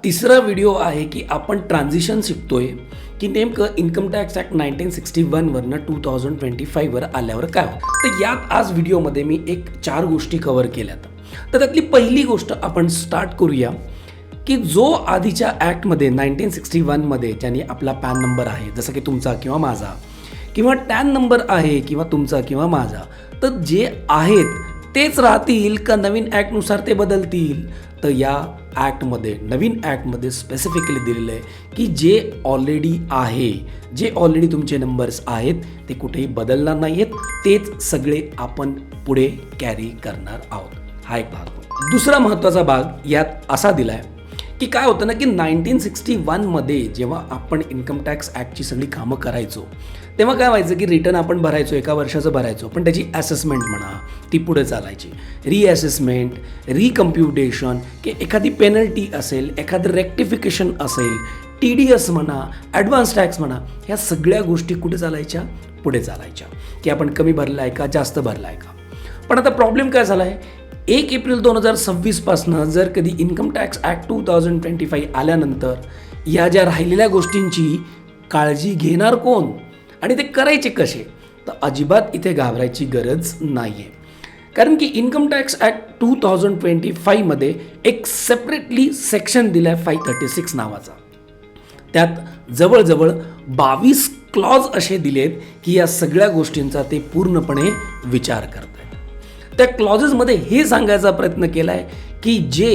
तिसरा व्हिडिओ आहे की आपण ट्रान्झिशन शिकतोय की नेमकं इन्कम टॅक्स ॲक्ट 1961 वरनं 2025 वर आल्यावर काय होतं. तर यात आज व्हिडिओमध्ये मी 4 गोष्टी कव्हर केल्यात. तर त्यातली पहिली गोष्ट आपण स्टार्ट करूया की जो आधीच्या ॲक्टमध्ये 1961 मध्ये ज्याने आपला पॅन नंबर आहे, जसं की तुमचा किंवा माझा, किंवा टॅन नंबर आहे किंवा तुमचा किंवा माझा, तर जे आहेत तेच राहतील का नवीन ॲक्टनुसार ते बदलतील. तर या ॲक्टमध्ये, नवीन ॲक्टमध्ये स्पेसिफिकली दिलेलं आहे की जे ऑलरेडी आहे, जे ऑलरेडी तुमचे नंबर्स आहेत ते कुठेही बदलणार नाही आहेत, तेच सगळे आपण पुढे कॅरी करणार आहोत. हा एक भाग. दुसरा महत्त्वाचा भाग यात असा दिला आहे की काय होतं ना की 1961 मध्ये जेव्हा आपण इन्कम टॅक्स ॲक्टची सगळी कामं करायचो तेव्हा काय व्हायचं की रिटर्न आपण भरायचो, एका वर्षाचं भरायचो, पण त्याची ॲसेसमेंट म्हणा ती पुढे चालायची, रिॲसेसमेंट, रिकम्प्युटेशन, की एखादी पेनल्टी असेल, एखादं रेक्टिफिकेशन असेल, TDS म्हणा, ॲडव्हान्स टॅक्स म्हणा, ह्या सगळ्या गोष्टी कुठे चालायच्या, पुढे चालायच्या, की आपण कमी भरला आहे का, जास्त भरला आहे का. पण आता प्रॉब्लेम काय झाला आहे, 1 एप्रिल 2026 पासनं जर कधी इन्कम टॅक्स ॲक्ट 2025 आल्यानंतर या ज्या राहिलेल्या गोष्टींची काळजी घेणार कोण आणि ते करायचे कसे, तर अजिबात इथे घाबरायची गरज नाही आहे. कारण की इन्कम टॅक्स ॲक्ट 2025 मध्ये एक सेपरेटली सेक्शन दिला आहे 536 नावाचा. त्यात जवळजवळ 22 क्लॉज असे दिलेत की या सगळ्या गोष्टींचा ते पूर्णपणे विचार करत आहेत. त्या क्लॉजेसमध्ये हे सांगायचा प्रयत्न केला आहे की जे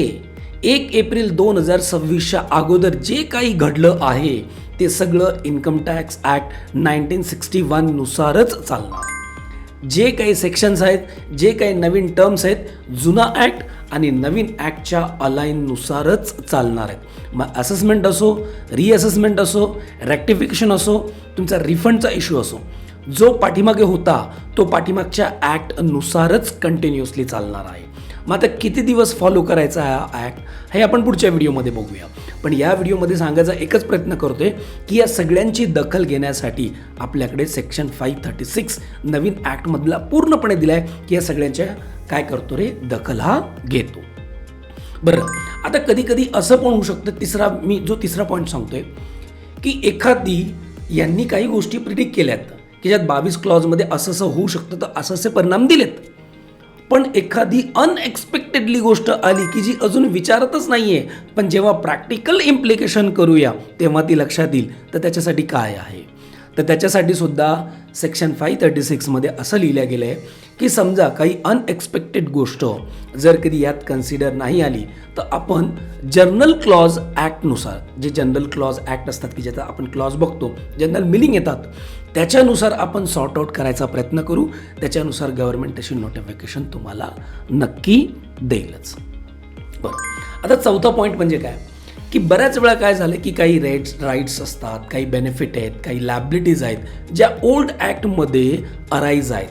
1 एप्रिल 2026च्या अगोदर जे काही घडलं आहे ते सगळं इन्कम टॅक्स ॲक्ट 1961 नुसारच चालणार. जे काही सेक्शन्स आहेत, जे काही नवीन टर्म्स आहेत, जुना ॲक्ट आणि नवीन ॲक्टच्या अलाईननुसारच चालणार आहेत. मग असेसमेंट असो, रिअसेसमेंट असो, रेक्टिफिकेशन असो, तुमचा रिफंडचा इश्यू असो, जो पाठीमागे होता तो पाठीमागच्या ॲक्टनुसारच कंटिन्युअसली चालणार आहे. मग आता किती दिवस फॉलो करायचा हा ॲक्ट हे आपण पुढच्या व्हिडिओमध्ये बघूया. पण या व्हिडिओमध्ये सांगायचा एकच प्रयत्न करतोय की या सगळ्यांची दखल घेण्यासाठी आपल्याकडे सेक्शन 536 नवीन ॲक्टमधला पूर्णपणे दिला आहे की या सगळ्यांच्या काय करतो रे, दखल हा घेतो. बरं, आता कधी कधी असं पण होऊ शकतं, मी जो तिसरा पॉईंट सांगतोय की एखादी यांनी काही गोष्टी प्रिडिक्ट केल्यात की ज्यात 22 क्लॉजमध्ये असं होऊ शकतं, तर असे परिणाम दिलेत, पण एखादी अनएक्सपेक्टेडली गोष्ट आली की जी अजून विचारतच नाही आहे, पण जेव्हा प्रॅक्टिकल इम्प्लिकेशन करूया तेव्हा ती लक्षात येईल. तर त्याच्यासाठी काय आहे, तर त्याच्यासाठी सुद्धा सेक्शन 536 मध्ये असं लिहिलं गेलं आहे की समजा काही अनएक्सपेक्टेड गोष्ट जर कधी यात कन्सिडर नाही आली तर आपण जनरल क्लॉज ॲक्टनुसार, जे जनरल क्लॉज ॲक्ट असतात की ज्याचा आपण क्लॉज बघतो, जनरल मिनिंग येतात, त्याच्यानुसार आपण सॉर्ट आउट करायचा प्रयत्न करू. त्याच्यानुसार गव्हर्नमेंट तशी नोटिफिकेशन तुम्हाला नक्की देईलच. बरं, आता चौथा पॉईंट म्हणजे काय की बऱ्याच वेळा काय झालं की काही राईट्स असतात, काही बेनिफिट आहेत, काही लॅबिलिटीज आहेत ज्या ओल्ड ॲक्टमध्ये अराईज आहेत,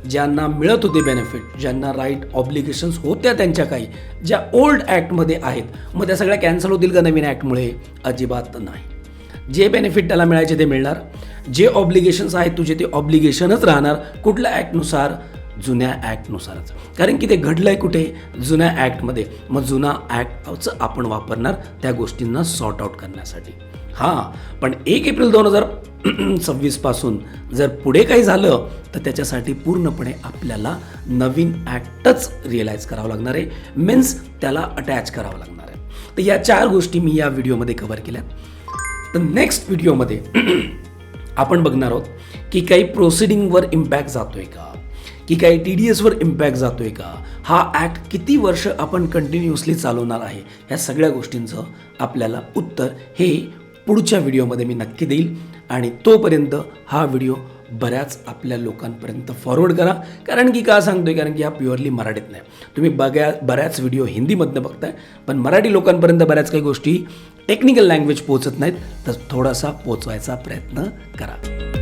ज्यांना मिळत होते बेनिफिट, ज्यांना राईट ऑब्लिगेशन्स होत्या त्यांच्या काही, ज्या ओल्ड ॲक्टमध्ये आहेत, मग त्या सगळ्या कॅन्सल होतील का नवीन ॲक्टमुळे? अजिबात नाही. जे बेनिफिट त्याला मिळायचे ते मिळणार, जे ऑब्लिगेशन्स आहेत तुझे ते ऑब्लिगेशनच राहणार. कुठल्या ॲक्टनुसार? जुन्या ॲक्टनुसारच. कारण की ते घडलंय कुठे? जुन्या ॲक्टमध्ये. मग जुना ॲक्टचं आपण वापरणार त्या गोष्टींना सॉर्ट आउट करण्यासाठी. हां, पण 1 एप्रिल 2026 पासून जर पुढे काही झालं तर त्याच्यासाठी पूर्णपणे आपल्याला नवीन ॲक्टच रिअलाईज करावं लागणार आहे, मीन्स त्याला अटॅच करावं लागणार आहे. तर या 4 गोष्टी मी या व्हिडिओमध्ये कव्हर केल्या. तर नेक्स्ट व्हिडिओमध्ये आपण बघणार आहोत की काही प्रोसिडिंगवर इम्पॅक्ट जातोय का, की काही TDSवर इम्पॅक्ट जातोय का, हा ॲक्ट किती वर्ष आपण कंटिन्युअसली चालवणार आहे, ह्या सगळ्या गोष्टींचं आपल्याला उत्तर हे पुढच्या व्हिडिओमध्ये मी नक्की देईल. आणि तोपर्यंत हा व्हिडिओ बऱ्याच आपल्या लोकांपर्यंत फॉरवर्ड करा. कारण की का सांगतोय, कारण की हा प्युअरली मराठीत नाही. तुम्ही बऱ्याच व्हिडिओ हिंदीमधनं बघताय, पण मराठी लोकांपर्यंत बऱ्याच काही गोष्टी टेक्निकल लँग्वेज पोहोचत नाहीत, तर थोडासा पोचवायचा प्रयत्न करा.